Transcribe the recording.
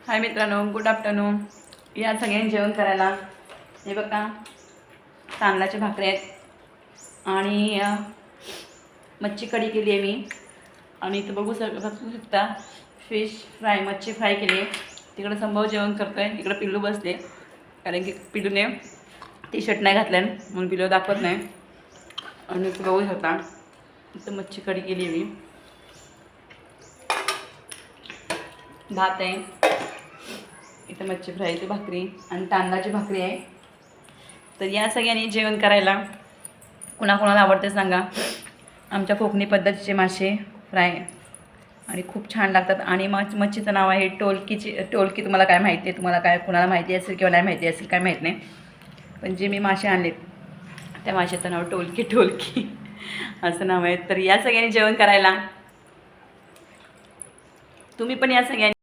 हाय मित्रांनो, good afternoon. या सगळ्यांनी जेवण करायला. हे बघा, तांदळाची भाकरी आहेत आणि मच्छी कढी केली आहे मी. आणि इथं बघू शकता फिश फ्राय, मच्छी फ्राय केली आहे. तिकडं संभव जेवण करतो आहे, इकडं पिल्लू बसले कारण की पिल्लूने टी शर्ट नाही घातलं म्हणून पिल्लू दाखवत नाही. आणि इथं बघू शकता इथं मच्छी कढी केली आहे मी. भात आहे, इथं मच्छी फ्रायची भाकरी आणि तांदळाची भाकरी आहे. तर या सगळ्यांनी जेवण करायला. कुणाकुणाला आवडते सांगा. आमच्या कोकणी पद्धतीचे मासे फ्राय आणि खूप छान लागतात. आणि मच्छीचं नाव आहे टोलकी. तुम्हाला काय माहिती आहे? तुम्हाला काय कुणाला माहिती असेल किंवा नाही माहिती असेल काय माहीत नाही, पण जे मी मासे आणलेत त्या माशाचं नाव टोलकी असं नाव आहे. तर या सगळ्यांनी जेवण करायला. तुम्ही पण या सगळ्यांनी